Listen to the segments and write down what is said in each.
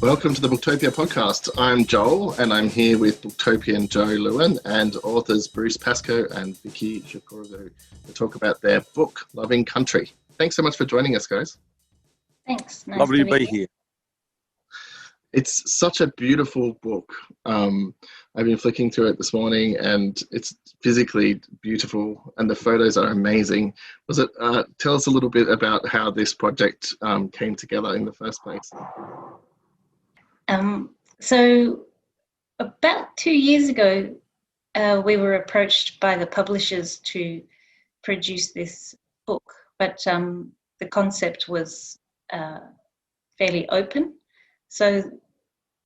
Welcome to the Booktopia podcast. I'm Joel, and I'm here with Booktopian Joe Lewin and authors Bruce Pascoe and Vicky Shukuroglou to talk about their book, Loving Country. Thanks so much for joining us, guys. Thanks. Nice Lovely to be here. It's such a beautiful book. I've been flicking through it this morning, and it's physically beautiful, and the photos are amazing. Tell us a little bit about how this project came together in the first place. So about 2 years ago, we were approached by the publishers to produce this book, but the concept was fairly open. So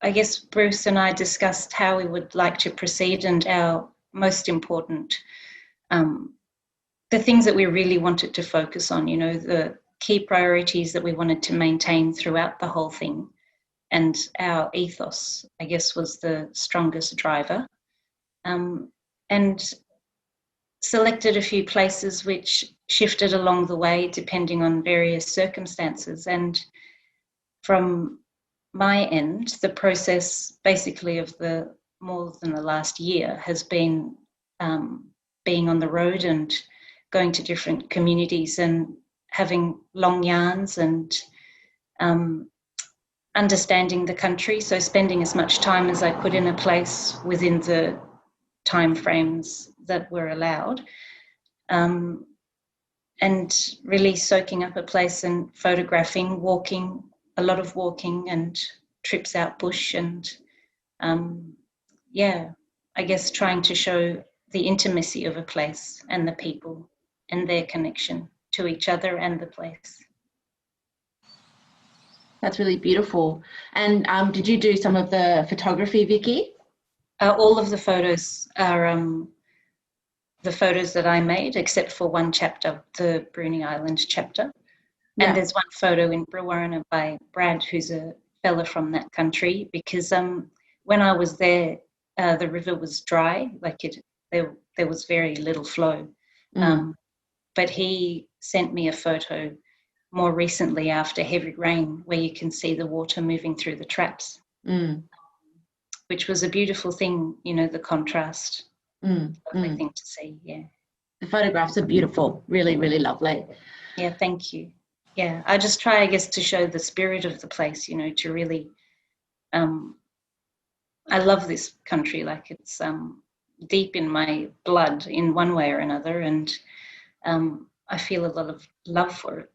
I guess Bruce and I discussed how we would like to proceed, and our most important, the things that we really wanted to focus on, you know, the key priorities that we wanted to maintain throughout the whole thing. And our ethos, I guess, was the strongest driver. And selected a few places which shifted along the way depending on various circumstances. And from my end, the process basically of the more than the last year has been being on the road and going to different communities and having long yarns and understanding the country, so spending as much time as I could in a place within the time frames that were allowed, and really soaking up a place and photographing, walking, a lot of walking and trips out bush, and I guess trying to show the intimacy of a place and the people and their connection to each other and the place. That's really beautiful. And did you do some of the photography, Vicky? All of the photos are the photos that I made, except for one chapter, the Bruny Island chapter. Yeah. And there's one photo in Bruwarana by Brad, who's a fella from that country, because when I was there, the river was dry, there was very little flow. But he sent me a photo more recently after heavy rain, where you can see the water moving through the traps, which was a beautiful thing, you know, the contrast. Lovely thing to see, yeah. The photographs are beautiful, really, really lovely. Yeah, thank you. Yeah, I just try, I guess, to show the spirit of the place, you know, to really, I love this country, like it's deep in my blood in one way or another, and I feel a lot of love for it.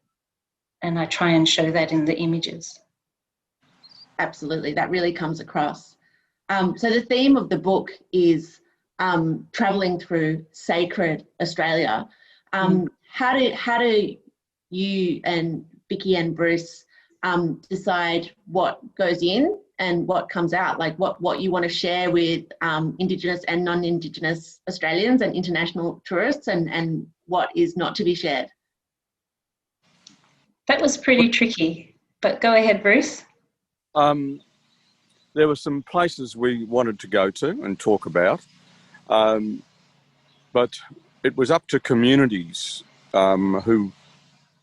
And I try and show that in the images. Absolutely, that really comes across. So the theme of the book is travelling through sacred Australia. How do you and Vicky and Bruce decide what goes in and what comes out? Like what you want to share with Indigenous and non-Indigenous Australians and international tourists, and what is not to be shared? That was pretty tricky, but go ahead, Bruce. There were some places we wanted to go to and talk about, but it was up to communities who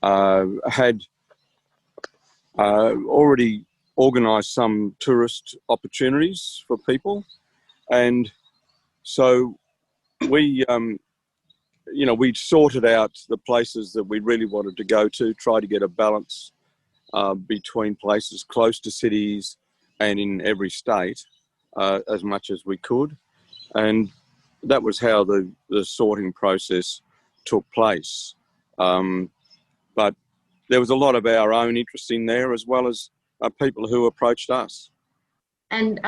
had already organised some tourist opportunities for people, and so we we'd sorted out the places that we really wanted to go to, try to get a balance between places close to cities and in every state as much as we could. And that was how the sorting process took place. But there was a lot of our own interest in there, as well as people who approached us. And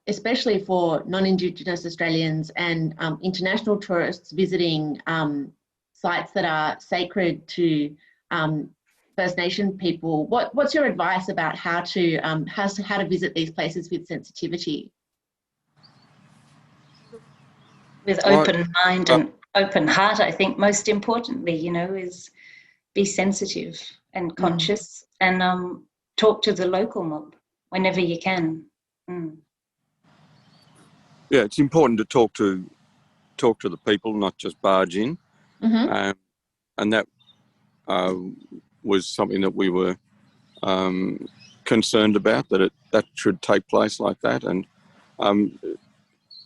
especially for non-Indigenous Australians and international tourists visiting sites that are sacred to First Nation people, what's your advice about how to visit these places with sensitivity? With open mind and open heart, I think most importantly, you know, is be sensitive and conscious and talk to the local mob whenever you can. Yeah, it's important to talk to the people, not just barge in. And that was something that we were concerned about that should take place like that. And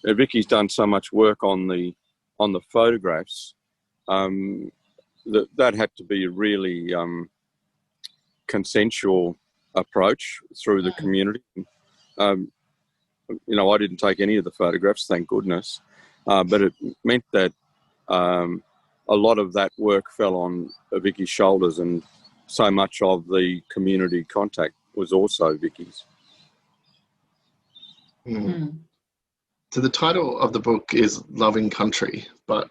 Vicky's done so much work on the photographs that had to be a really consensual approach through the community. You know, I didn't take any of the photographs, thank goodness, but it meant that a lot of that work fell on Vicky's shoulders, and so much of the community contact was also Vicky's. So the title of the book is Loving Country, but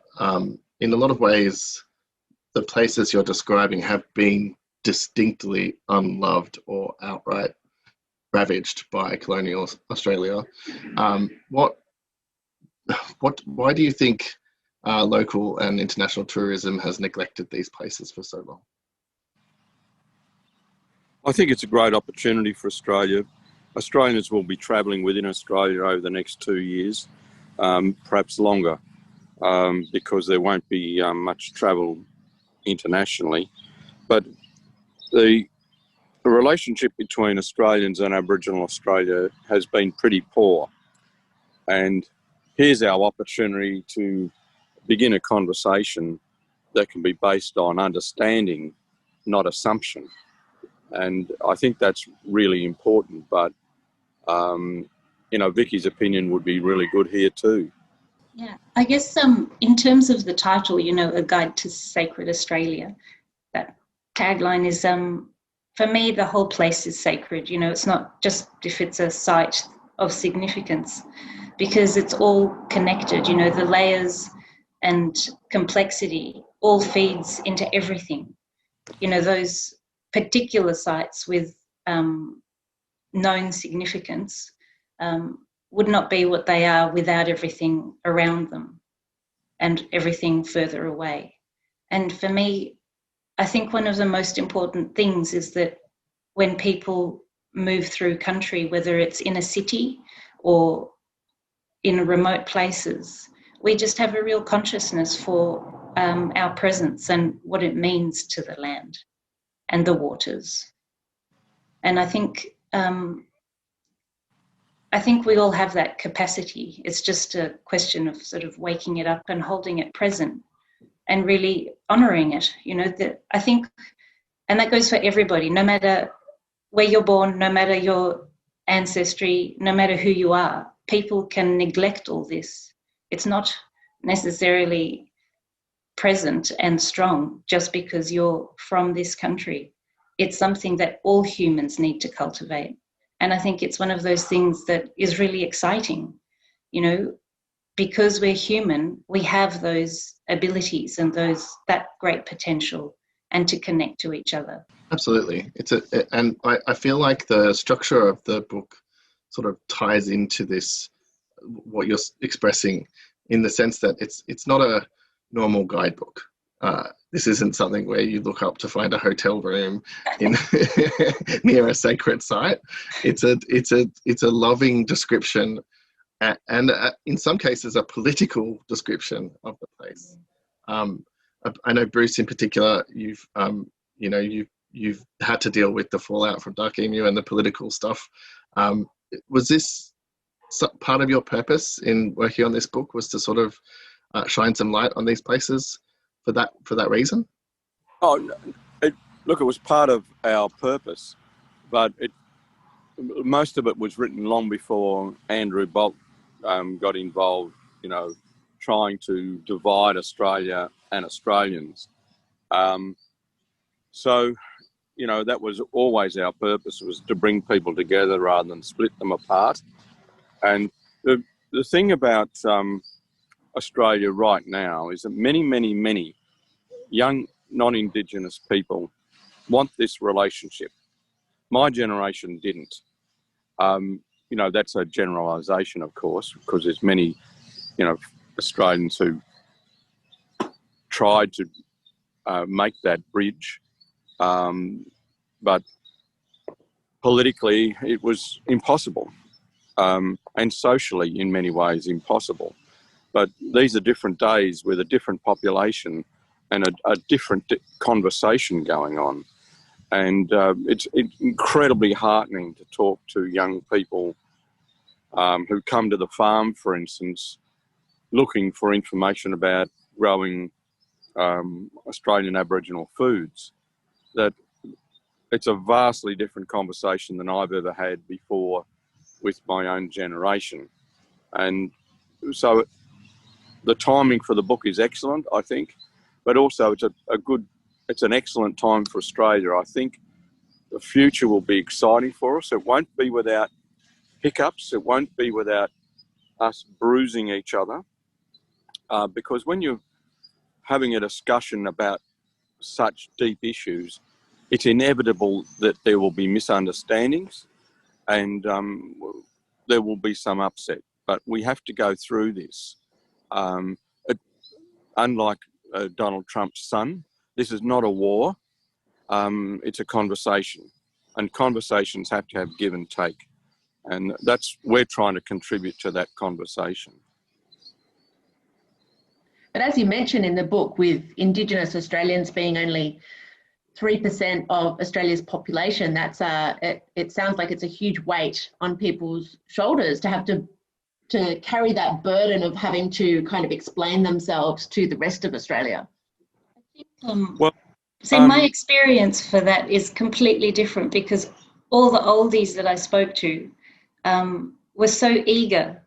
in a lot of ways, the places you're describing have been distinctly unloved or outright ravaged by colonial Australia. Why do you think local and international tourism has neglected these places for so long? I think it's a great opportunity for Australia. Australians will be travelling within Australia over the next 2 years, perhaps longer, because there won't be much travel internationally. But the relationship between Australians and Aboriginal Australia has been pretty poor. And here's our opportunity to begin a conversation that can be based on understanding, not assumption. And I think that's really important. But, you know, Vicky's opinion would be really good here too. Yeah, I guess in terms of the title, you know, A Guide to Sacred Australia, that tagline is, for me, the whole place is sacred. You know, it's not just if it's a site of significance, because it's all connected. You know, the layers and complexity all feeds into everything. You know, those particular sites with known significance would not be what they are without everything around them and everything further away. And for me, I think one of the most important things is that when people move through country, whether it's in a city or in remote places, we just have a real consciousness for our presence and what it means to the land and the waters. And I think we all have that capacity. It's just a question of sort of waking it up and holding it present and really honouring it. You know, that I think, and that goes for everybody, no matter where you're born, no matter your ancestry, no matter who you are, people can neglect all this. It's not necessarily present and strong just because you're from this country. It's something that all humans need to cultivate. And I think it's one of those things that is really exciting. You know, because we're human, we have those abilities and that great potential, and to connect to each other. Absolutely. And I feel like the structure of the book sort of ties into this, what you're expressing, in the sense that it's not a normal guidebook. This isn't something where you look up to find a hotel room in near a sacred site. It's a loving description, and in some cases a political description of the place. I know, Bruce, in particular, you've had to deal with the fallout from Dark Emu and the political stuff. Was this part of your purpose in working on this book, was to sort of shine some light on these places for that reason? Oh, look, it was part of our purpose, but most of it was written long before Andrew Bolt got involved, you know, trying to divide Australia and Australians. So, you know, that was always our purpose, was to bring people together rather than split them apart. And the thing about Australia right now is that many young non-Indigenous people want this relationship. My generation didn't. You know, that's a generalisation, of course, because there's many, you know, Australians who tried to make that bridge, but politically it was impossible, and socially in many ways impossible. But these are different days with a different population and a different conversation going on. And it's incredibly heartening to talk to young people who come to the farm, for instance, looking for information about growing Australian Aboriginal foods, that it's a vastly different conversation than I've ever had before with my own generation. And so the timing for the book is excellent, I think, but also it's an excellent time for Australia. I think the future will be exciting for us. It won't be without hiccups. It won't be without us bruising each other, because when you're having a discussion about such deep issues, it's inevitable that there will be misunderstandings and there will be some upset. But we have to go through this. Unlike Donald Trump's son, this is not a war. It's a conversation, and conversations have to have give and take. And we're trying to contribute to that conversation. But as you mentioned in the book, with Indigenous Australians being only 3% of Australia's population, that's it sounds like it's a huge weight on people's shoulders to have to carry that burden of having to kind of explain themselves to the rest of Australia. My experience for that is completely different, because all the oldies that I spoke to were so eager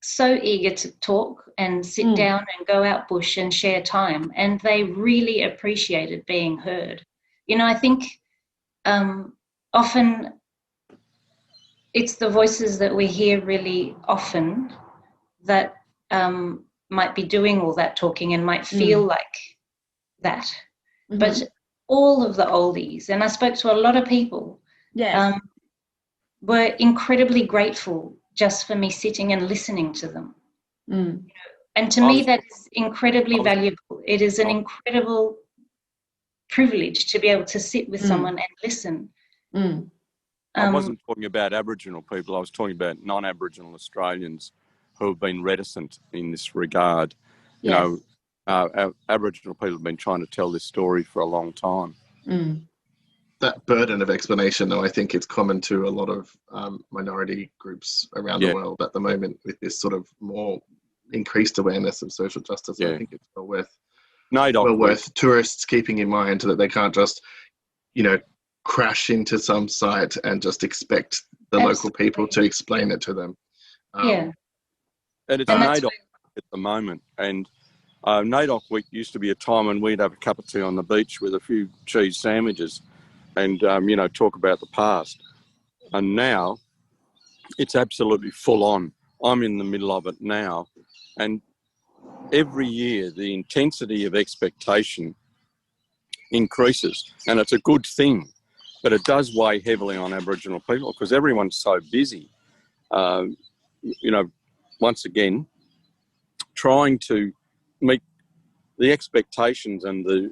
to talk and sit down and go out bush and share time, and they really appreciated being heard. You know, I think often it's the voices that we hear really often that might be doing all that talking and might feel like that. Mm-hmm. But all of the oldies, and I spoke to a lot of people, were incredibly grateful just for me sitting and listening to them. You know, and to me, that is incredibly valuable. It is an incredible privilege to be able to sit with someone and listen. I wasn't talking about Aboriginal people. I was talking about non-Aboriginal Australians who have been reticent in this regard. You know, Aboriginal people have been trying to tell this story for a long time. That burden of explanation, though, I think it's common to a lot of minority groups around the world at the moment, with this sort of more increased awareness of social justice. I think it's well worth tourists keeping in mind that they can't just, crash into some site and just expect the local people to explain it to them. And it's Naidoc at the moment. And Naidoc week used to be a time when we'd have a cup of tea on the beach with a few cheese sandwiches and, talk about the past. And now it's absolutely full on. I'm in the middle of it now. And every year the intensity of expectation increases, and it's a good thing. But it does weigh heavily on Aboriginal people because everyone's so busy, once again, trying to meet the expectations and the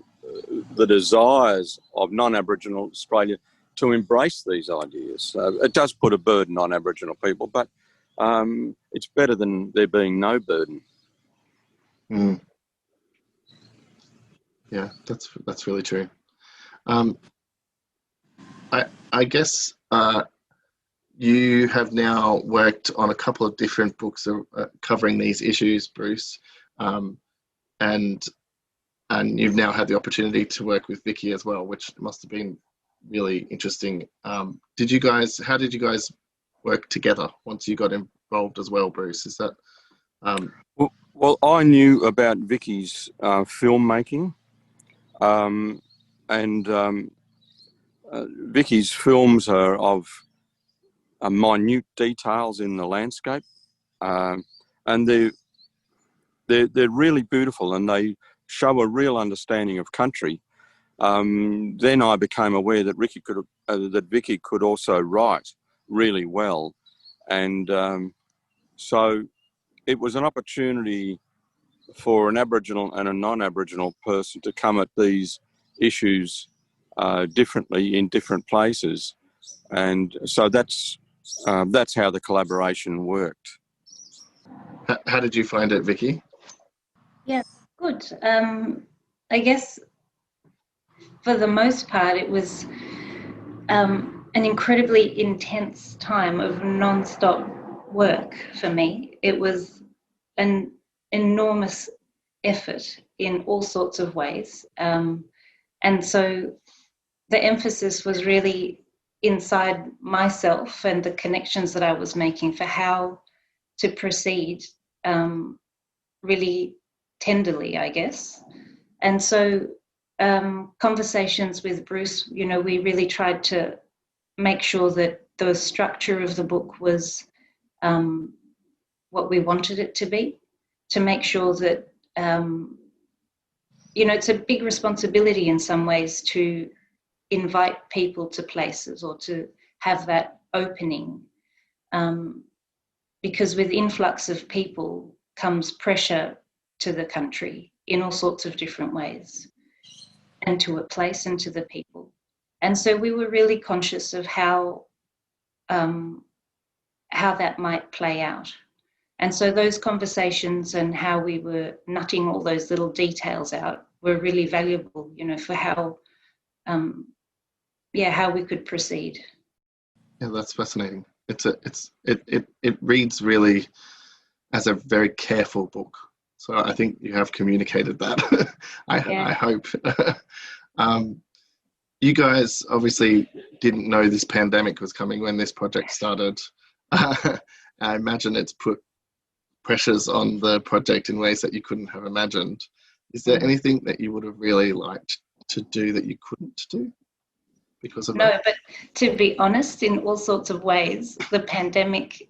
desires of non-Aboriginal Australia to embrace these ideas. It does put a burden on Aboriginal people, but it's better than there being no burden. Yeah, that's really true. I guess you have now worked on a couple of different books covering these issues, Bruce, and you've now had the opportunity to work with Vicky as well, which must have been really interesting. How did you guys work together once you got involved as well, Bruce? Is that Well, I knew about Vicky's filmmaking, and Vicky's films are of minute details in the landscape, and they're really beautiful, and they show a real understanding of country. Then I became aware that Vicky could also write really well, and so it was an opportunity for an Aboriginal and a non-Aboriginal person to come at these issues differently in different places, and so that's how the collaboration worked. How did you find it, Vicky? Yeah, good. I guess for the most part, it was an incredibly intense time of non-stop work for me. It was an enormous effort in all sorts of ways. And so the emphasis was really inside myself and the connections that I was making for how to proceed really tenderly, I guess. And so conversations with Bruce, you know, we really tried to make sure that the structure of the book was what we wanted it to be, to make sure that, you know, it's a big responsibility in some ways to invite people to places or to have that opening, because with influx of people comes pressure to the country in all sorts of different ways, and to a place and to the people. And so we were really conscious of how that might play out. And so those conversations and how we were nutting all those little details out were really valuable, you know, for how we could proceed. Yeah, that's fascinating. It reads really as a very careful book. So I think you have communicated that. I hope. You guys obviously didn't know this pandemic was coming when this project started. I imagine it's put pressures on the project in ways that you couldn't have imagined. Is there anything that you would have really liked to do that you couldn't do because of that? No, but to be honest, in all sorts of ways, the pandemic,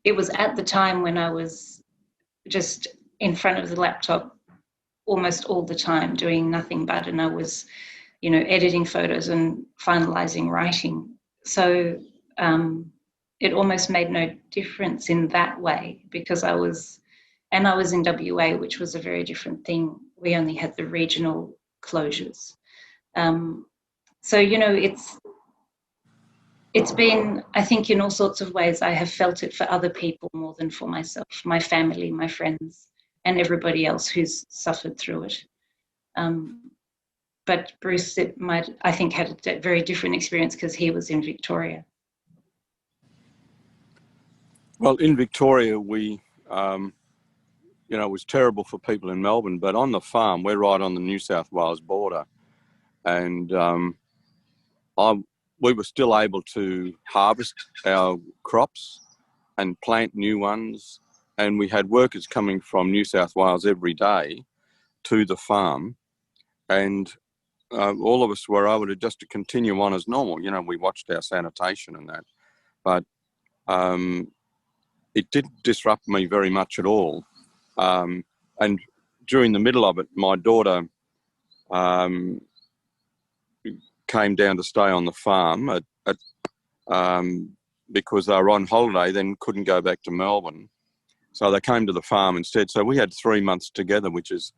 it was at the time when I was just in front of the laptop almost all the time doing nothing but, and I was, you know, editing photos and finalizing writing. So it almost made no difference in that way, because I was in WA, which was a very different thing. We only had the regional closures. So, you know, it's been, I think in all sorts of ways, I have felt it for other people more than for myself, my family, my friends, and everybody else who's suffered through it. But Bruce, I think, had a very different experience because he was in Victoria. Well, in Victoria, we, you know, it was terrible for people in Melbourne, but on the farm, we're right on the New South Wales border. And we were still able to harvest our crops and plant new ones. And we had workers coming from New South Wales every day to the farm. And all of us were able to continue on as normal. You know, we watched our sanitation and that. But it didn't disrupt me very much at all. And during the middle of it, my daughter came down to stay on the farm because they were on holiday, then couldn't go back to Melbourne. So they came to the farm instead. So we had 3 months together, which is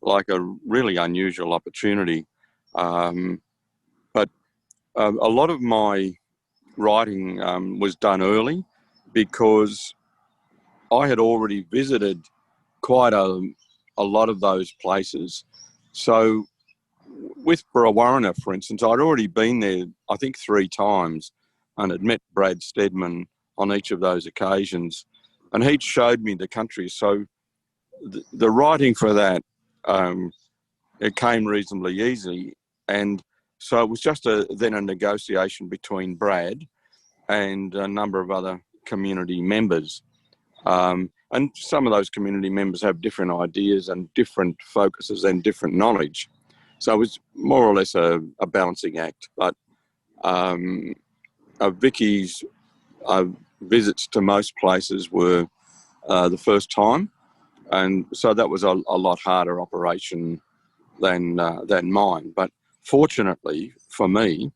like a really unusual opportunity. But a lot of my writing was done early because I had already visited quite a lot of those places. So with Brewarrina, for instance, I'd already been there, I think 3 times, and had met Brad Steadman on each of those occasions. And he'd showed me the country. So the writing for that, it came reasonably easy. And so it was just then a negotiation between Brad and a number of other community members. And some of those community members have different ideas and different focuses and different knowledge. So it was more or less a balancing act. But Vicky's visits to most places were the first time. And so that was a lot harder operation than mine. But fortunately for me,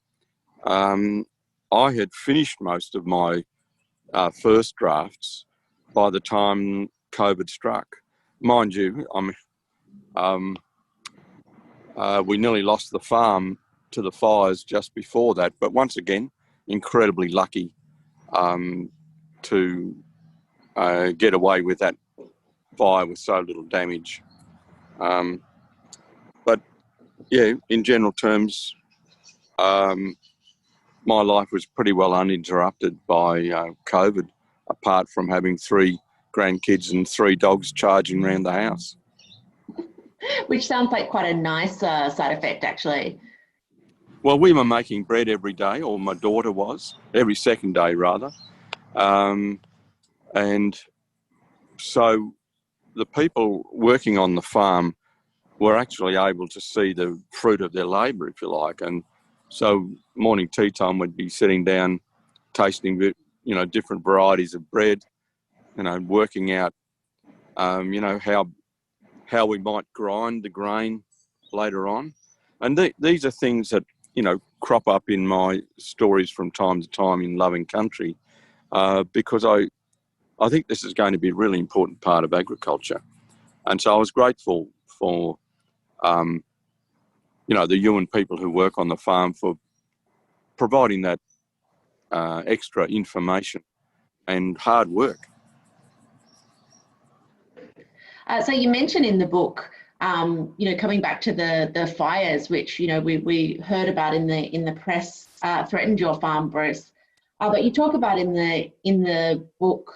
I had finished most of my first drafts by the time COVID struck. Mind you, we nearly lost the farm to the fires just before that. But once again, incredibly lucky to get away with that fire with so little damage. But yeah, in general terms, my life was pretty well uninterrupted by COVID, apart from having 3 grandkids and 3 dogs charging around the house. Which sounds like quite a nice side effect, actually. Well, we were making bread every day, or my daughter was, every second day rather. And so the people working on the farm were actually able to see the fruit of their labour, if you like. And so morning tea time, we'd be sitting down, tasting, different varieties of bread, working out, how we might grind the grain later on. And these are things that, crop up in my stories from time to time in Loving Country, because I think this is going to be a really important part of agriculture. And so I was grateful for, the Yuin people who work on the farm for providing that extra information and hard work. So you mentioned in the book, coming back to the fires, which we heard about in the press, threatened your farm, Bruce. But you talk about in the book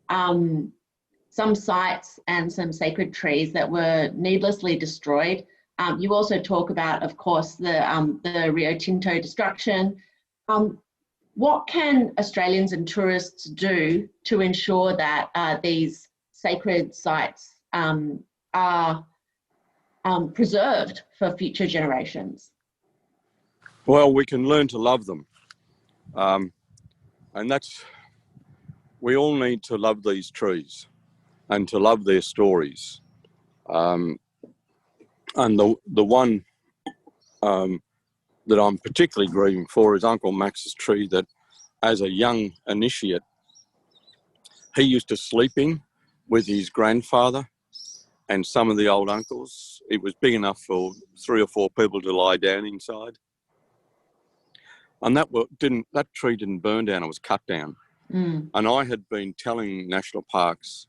some sites and some sacred trees that were needlessly destroyed. You also talk about, of course, the Rio Tinto destruction. What can Australians and tourists do to ensure that these sacred sites are preserved for future generations? Well, we can learn to love them. And we all need to love these trees and to love their stories. And the one that I'm particularly grieving for is Uncle Max's tree that, as a young initiate, he used to sleep in with his grandfather and some of the old uncles. It was big enough for 3 or 4 people to lie down inside. And that tree didn't burn down, it was cut down. And I had been telling National Parks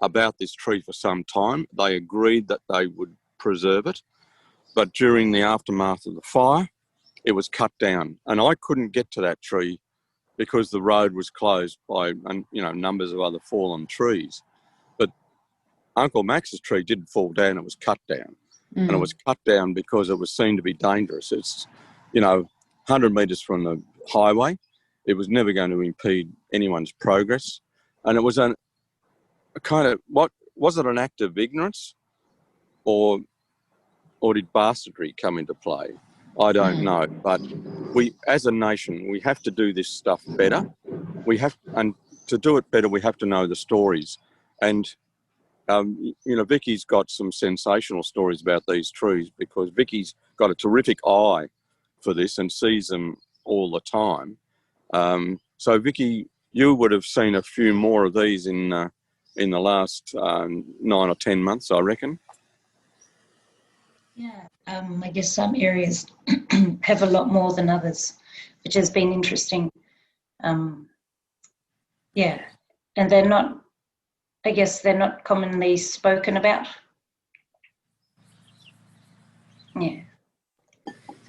about this tree for some time. They agreed that they would preserve it, but during the aftermath of the fire, it was cut down. And I couldn't get to that tree because the road was closed by, numbers of other fallen trees. But Uncle Max's tree didn't fall down, it was cut down. And it was cut down because it was seen to be dangerous. It's, 100 metres from the highway. It was never going to impede anyone's progress. And it was a kind of, was it an act of ignorance or did bastardry come into play? I don't know. But we, as a nation, we have to do this stuff better. And to do it better, we have to know the stories. And, Vicky's got some sensational stories about these trees because Vicky's got a terrific eye for this and sees them all the time. So Vicky, you would have seen a few more of these in the last 9 or 10 months, I reckon. Yeah, I guess some areas have a lot more than others, which has been interesting. Yeah, and they're not commonly spoken about. Yeah.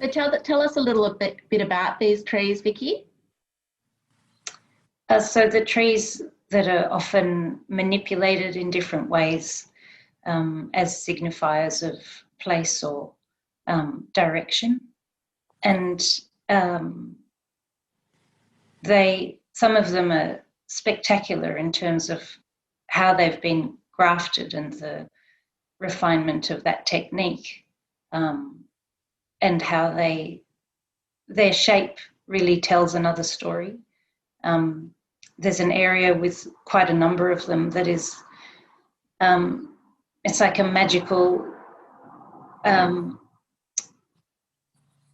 So tell us a little bit about these trees, Vicky. So the trees that are often manipulated in different ways as signifiers of place or direction, and some of them are spectacular in terms of how they've been grafted and the refinement of that technique, and how their shape really tells another story. There's an area with quite a number of them that is, it's like a magical,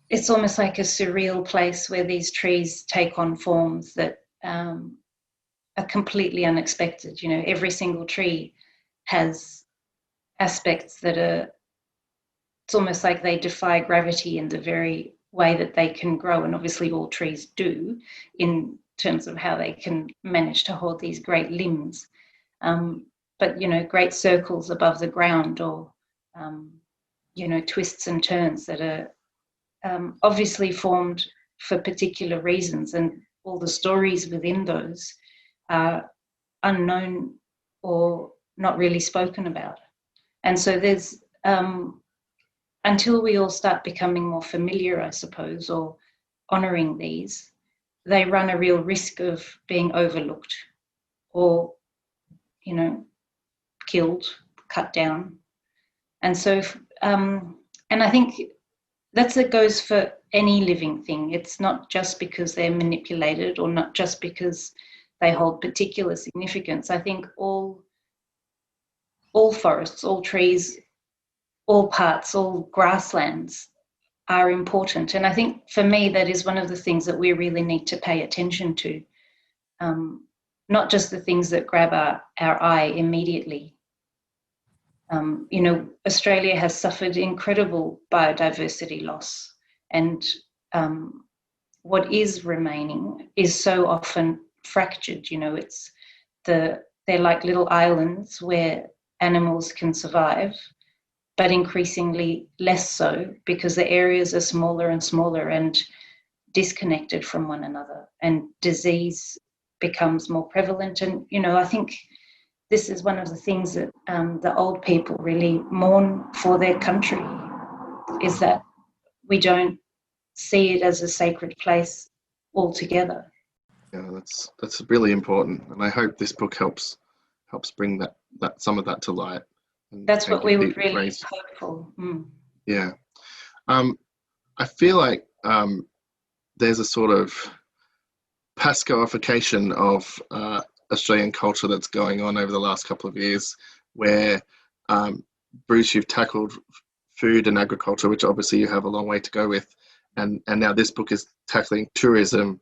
it's almost like a surreal place where these trees take on forms that are completely unexpected. Every single tree has aspects that are, it's almost like they defy gravity in the very way that they can grow, and obviously all trees do in terms of how they can manage to hold these great limbs, but great circles above the ground, or twists and turns that are obviously formed for particular reasons, and all the stories within those are unknown or not really spoken about. And so there's, until we all start becoming more familiar, I suppose, or honouring these, they run a real risk of being overlooked or, you know, killed, cut down. And so, and I think that goes for any living thing. It's not just because they're manipulated or not just because they hold particular significance. I think all forests, all trees, all parts, all grasslands are important. And I think for me, that is one of the things that we really need to pay attention to. Not just the things that grab our eye immediately. You know, Australia has suffered incredible biodiversity loss, and what is remaining is so often fractured. You know, they're like little islands where animals can survive, but increasingly less so because the areas are smaller and smaller and disconnected from one another, and disease becomes more prevalent. And, you know, I think this is one of the things that the old people really mourn for their country, is that we don't see it as a sacred place altogether. Yeah, that's really important, and I hope this book helps bring that some of that to light. That's what we would really hope for. Yeah, I feel like there's a sort of Pascoeification of Australian culture that's going on over the last couple of years, where Bruce, you've tackled food and agriculture, which obviously you have a long way to go with, and now this book is tackling tourism,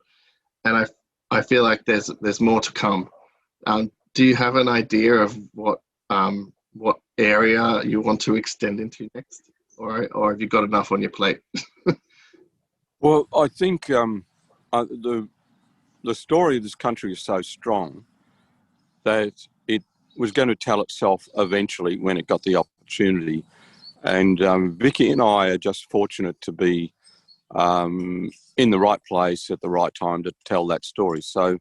and I feel like there's more to come. Do you have an idea of what area you want to extend into next, or have you got enough on your plate? Well, I think the story of this country is so strong that it was going to tell itself eventually when it got the opportunity. And Vicky and I are just fortunate to be in the right place at the right time to tell that story. So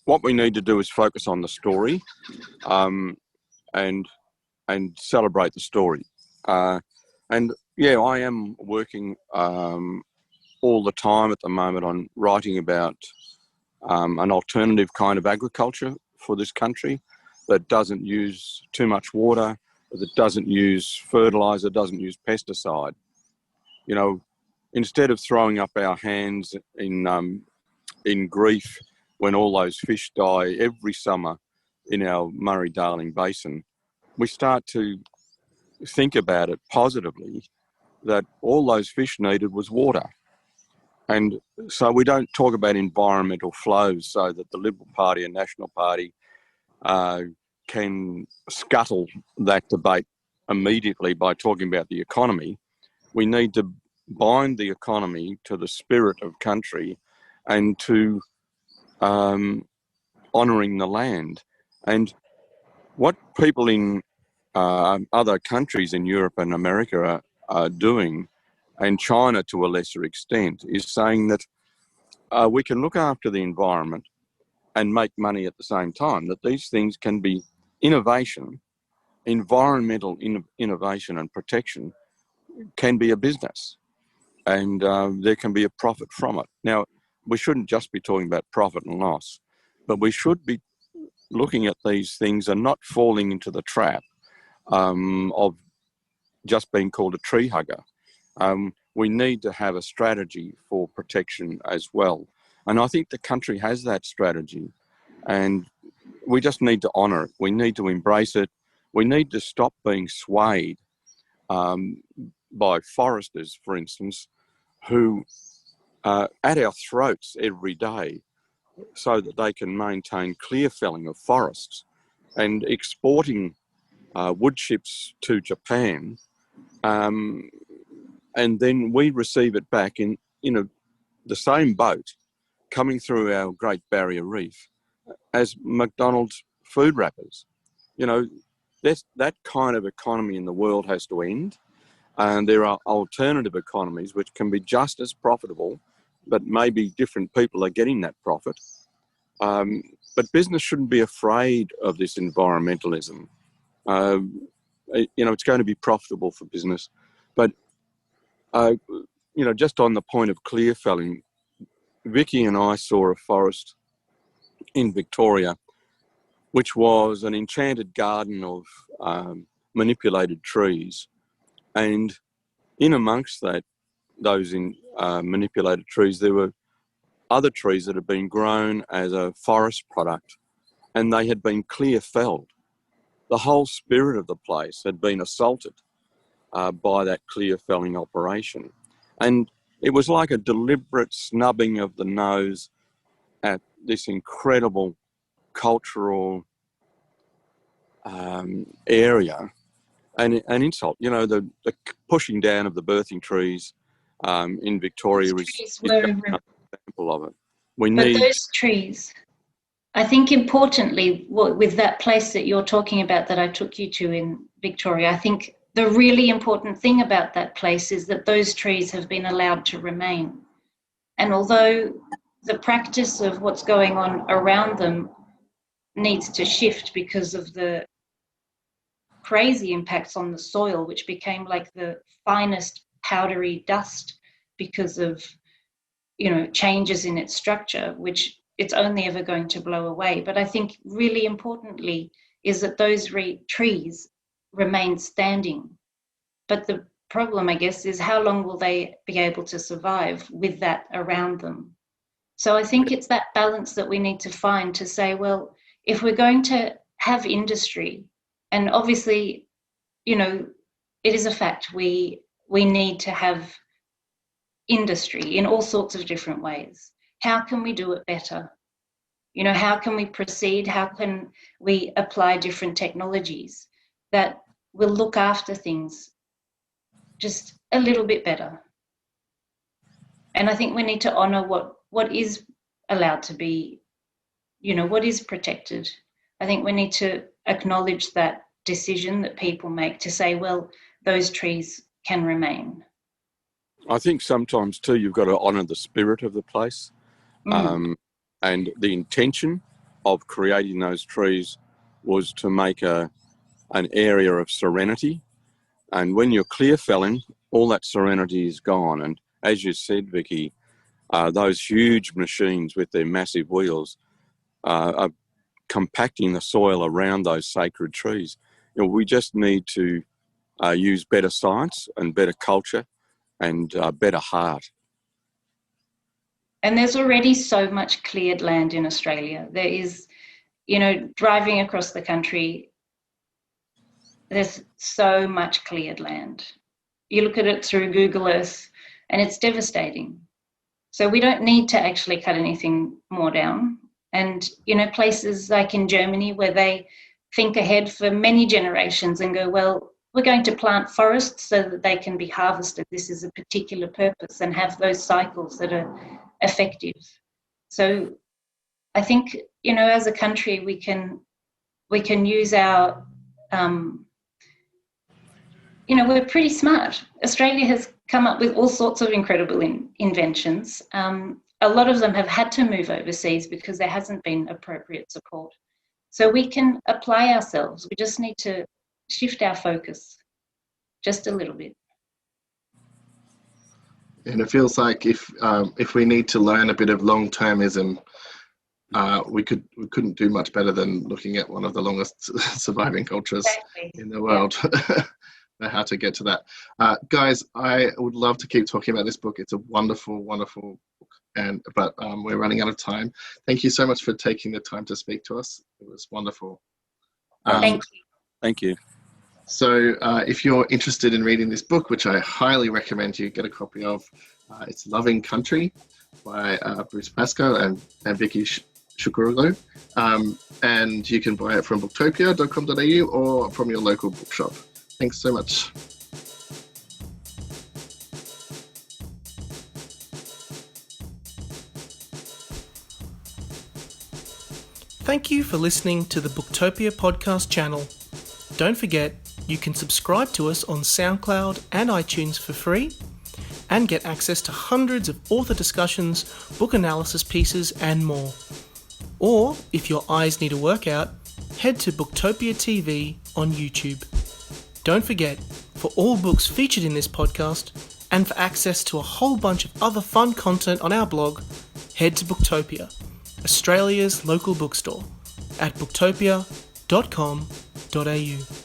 what we need to do is focus on the story and celebrate the story. And yeah, I am working all the time at the moment on writing about an alternative kind of agriculture for this country that doesn't use too much water, that doesn't use fertiliser, doesn't use pesticide. You know, instead of throwing up our hands in grief when all those fish die every summer in our Murray-Darling Basin, we start to think about it positively, that all those fish needed was water. And so we don't talk about environmental flows so that the Liberal Party and National Party can scuttle that debate immediately by talking about the economy. We need to bind the economy to the spirit of country and to honouring the land. And what people in other countries in Europe and America are doing, and China to a lesser extent, is saying that we can look after the environment and make money at the same time, that these things can be innovation, environmental innovation and protection can be a business, and there can be a profit from it. Now, we shouldn't just be talking about profit and loss, but we should be looking at these things and not falling into the trap of just being called a tree hugger. We need to have a strategy for protection as well. And I think the country has that strategy, and we just need to honour it. We need to embrace it. We need to stop being swayed by foresters, for instance, who are at our throats every day so that they can maintain clear felling of forests and exporting wood chips to Japan, and then we receive it back in the same boat coming through our Great Barrier Reef as McDonald's food wrappers. You know, that kind of economy in the world has to end, And there are alternative economies which can be just as profitable, but maybe different people are getting that profit. But business shouldn't be afraid of this environmentalism. It's going to be profitable for business. But, just on the point of clear felling, Vicky and I saw a forest in Victoria, which was an enchanted garden of manipulated trees. And in amongst those manipulated trees, there were other trees that had been grown as a forest product, and they had been clear felled. The whole spirit of the place had been assaulted by that clear felling operation. And it was like a deliberate snubbing of the nose at this incredible cultural area, and an insult. The pushing down of the birthing trees in Victoria is an example of it. Those trees, I think importantly, with that place that you're talking about that I took you to in Victoria, I think the really important thing about that place is that those trees have been allowed to remain. And although the practice of what's going on around them needs to shift because of the crazy impacts on the soil, which became like the finest powdery dust because of, changes in its structure, which it's only ever going to blow away. But I think really importantly is that those trees remain standing. But the problem, I guess, is how long will they be able to survive with that around them? So I think it's that balance that we need to find to say, well, if we're going to have industry, and obviously, it is a fact, we need to have industry in all sorts of different ways. How can we do it better? How can we proceed? How can we apply different technologies that will look after things just a little bit better? And I think we need to honour what is allowed to be, what is protected. I think we need to acknowledge that decision that people make to say, well, those trees can remain. I think sometimes too, you've got to honour the spirit of the place. And the intention of creating those trees was to make an area of serenity. And when you're clear felling, all that serenity is gone. And as you said, Vicky, those huge machines with their massive wheels are compacting the soil around those sacred trees. We just need to use better science and better culture and better heart. And there's already so much cleared land in Australia. There is, driving across the country, there's so much cleared land. You look at it through Google Earth and it's devastating. So we don't need to actually cut anything more down. And, places like in Germany where they think ahead for many generations and go, well, we're going to plant forests so that they can be harvested. This is a particular purpose, and have those cycles that are effective. So I think, as a country, we can use our, we're pretty smart. Australia has come up with all sorts of incredible inventions. A lot of them have had to move overseas because there hasn't been appropriate support. So we can apply ourselves. We just need to shift our focus just a little bit. And it feels like if we need to learn a bit of long-termism, we couldn't do much better than looking at one of the longest surviving cultures in the world. Yeah. How to get to that. Guys, I would love to keep talking about this book. It's a wonderful, wonderful book, but we're running out of time. Thank you so much for taking the time to speak to us. It was wonderful. Thank you. Thank you. So if you're interested in reading this book, which I highly recommend you get a copy of, it's Loving Country by Bruce Pascoe and Vicky Shukuroglou. And you can buy it from booktopia.com.au or from your local bookshop. Thanks so much. Thank you for listening to the Booktopia podcast channel. Don't forget, You can subscribe to us on SoundCloud and iTunes for free and get access to hundreds of author discussions, book analysis pieces and more. Or, if your eyes need a workout, head to Booktopia TV on YouTube. Don't forget, for all books featured in this podcast and for access to a whole bunch of other fun content on our blog, head to Booktopia, Australia's local bookstore, at booktopia.com.au.